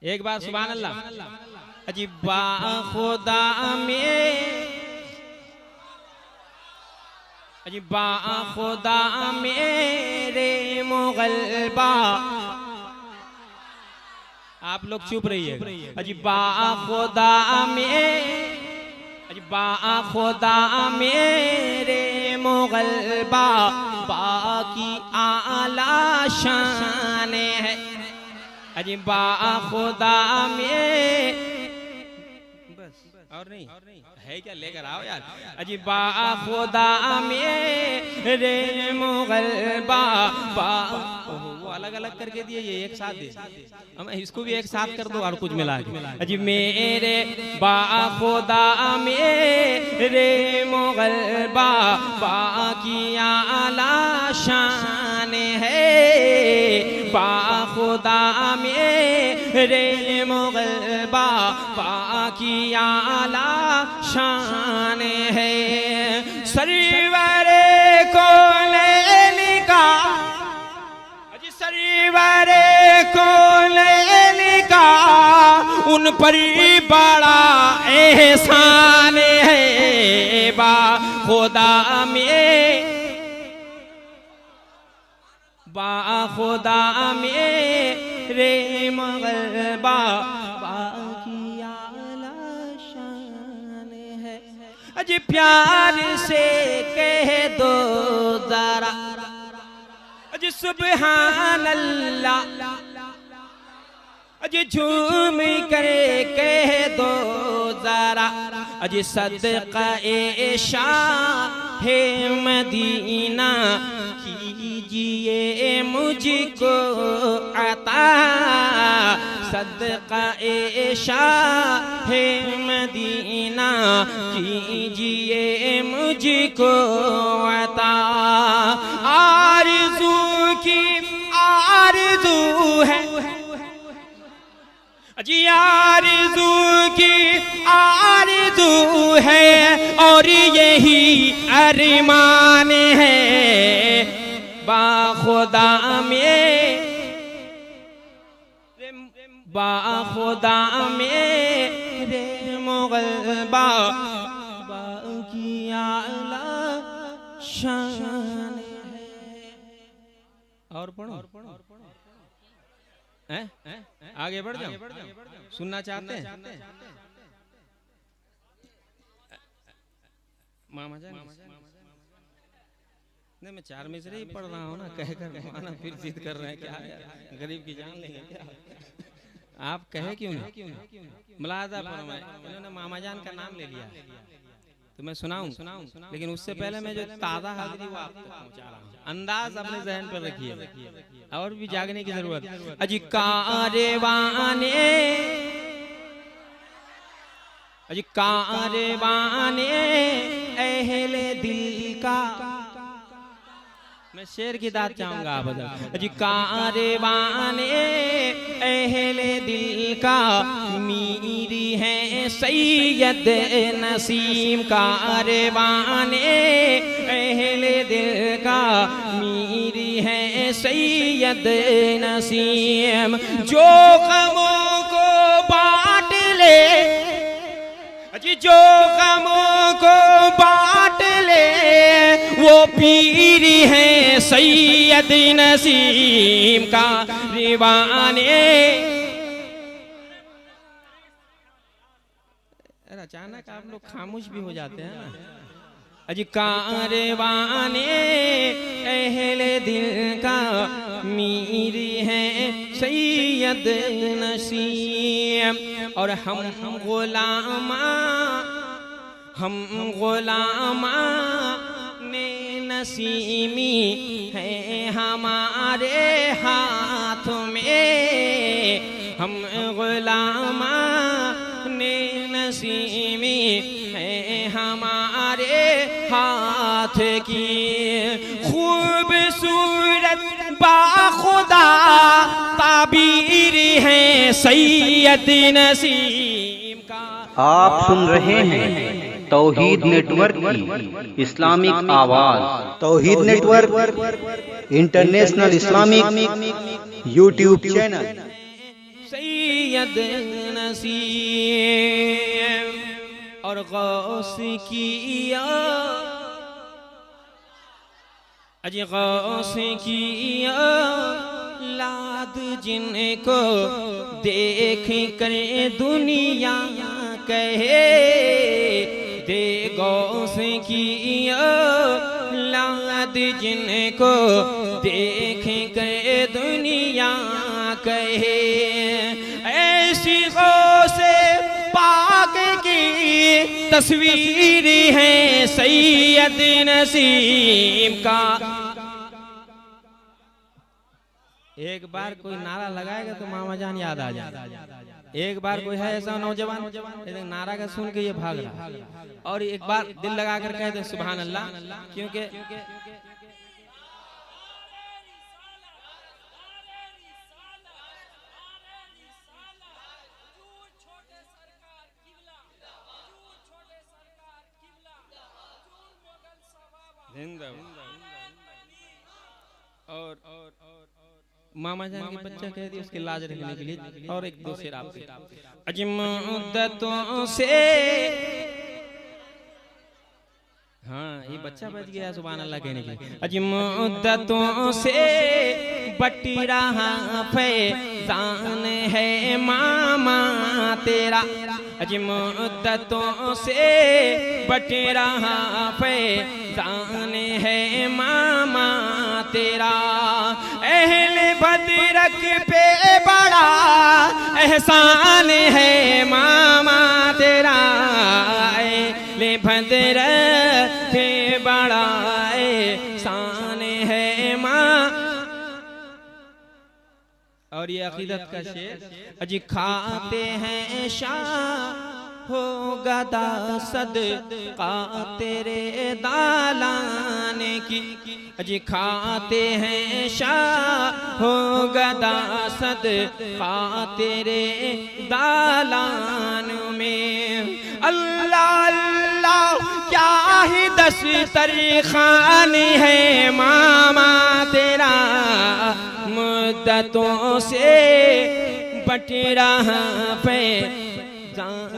एक बार सुभान अल्लाह। अजी बा खुदा में, अजी बा खुदा मेरे मुगलबा। आप लोग चुप रहिए। अजी बा खुदा में, अजी बा खुदा मेरे मुगलबा, बाकी आला शान है। अजी बा खुदा में, बस और नहीं है क्या, लेकर आओ यार। अजी बा खुदा मेरे मुगलबा, वो अलग अलग करके दिए, ये एक साथ दे, हम इसको भी एक साथ कर दो और कुछ मिला के। अजी मेरे बा खुदा मेरे मुगलबा, बाकी आला शान है। बा खुदा मेरे मुगलबा, बाकी आला शान है। सरवरे को लेलिका, अजी सरवरे को लेलिका, उन पर बड़ा एहसान है। बा खुदा में, बा खुदा मेरे मुगलबा, बाकी आला शान है। अजी प्यार से कह दो जरा, अजी सुबहान अल्लाह, अजी झूम करे कह दो जरा, अजी सदका ए शाहे मदीना, कीजिए मुझको अता। सदका ए शाहे मदीना, कीजिए मुझको अता। आरज़ू की आरज़ू है, अजी आरज़ू की आरज़ू है, और यही अरमान है। बा खुदा में, बा खुदा मेरे मुगलबा, बाकी आला शान है। और पढ़ो, आगे बढ़ जाओ, सुनना चाहते हैं? मामा जान नहीं, मैं 4 मिसरे ही पढ़ रहा हूँ ना, कहकर माना फिर जिद कर रहे हैं क्या यार, गरीब की जान लेंगे क्या? आप कहे क्यों नहीं? मुलाजा फरमाए, इन्होंने मामा जान का नाम ले लिया, तो मैं सुनाऊं, लेकिन उससे पहले मैं जो ताज़ा हाजिरी वो आपको पहुंचा रहा हूँ। अंदाज अपने ज़हन पर रखिए, और भी जागने की जरूरत। अजी कारवाने, अजी कारवाने अहले दिल का, मैं शेर की दाद चाहूंगा आप बदल। अजी कारवाने अहले दिल का, मीरी है सैयद नसीम। कारवाने अहले दिल का, मीरी है सैयद नसीम। जो गमों को बांट ले, अजी जो गमों को बांट ले, वो पीरी है सैयद नसीम। कारवाने, अचानक आप लोग खामोश भी हो जाते हैं ना। अजी कारवाने अहले दिल का, मीरी है सैयद नसीम। और हम गुलामा ने नसीमी है हमारे हाथ में। हम गुलामा ने नसीमी है हमारे हाथ की। खूबसूरत बाखुदा ताबीर है सैयद नसीम का। आप सुन रहे हैं तौहीद नेटवर्क की इस्लामिक आवाज। Tauheed network international Islamic YouTube channel. Syed Naseem और गौस किया अजी गौस किया लाद जिनको देख कर दुनिया कहे दे गौस किया लाद जिनको देख कर दुनिया कहे ऐसी गौसे पाक की तस्वीर है सैयद नसीम का। एक बार कोई नारा लगाएगा तो मामा जान याद आ जाए। एक बार कोई है ऐसा नौजवान नारा का सुन के ये भाग रहा और एक बार दिल लगा कर कह दे सुभान अल्लाह, क्योंकि और मामा जान के बच्चा कह दिया उसकी लाज रखने के लिए। और एक दो शेर आपसे अजमुद्दतों से हाँ ये बच्चा बच गया सुभान अल्लाह कहने के लिए। अजमुद्दतों से बटी रहा फैजान है मामा तेरा। अजमुद्दतों से बटी रहा फैजान है मामा तेरा। अहले बदरक पे बड़ा एहसान है मामा तेरा। अहले बदरक पे बड़ा एहसान है माँ। और ये अकीदत का शेर अजी खाते हैं शाह हो गदा सदका तेरे दालान की। अजी खाते हैं शाह हो गदा सदका तेरे दालान में। अल्लाह अल्लाह क्या ही दस्तरखान है मामा तेरा। मुद्दतों से बट रहा पे जान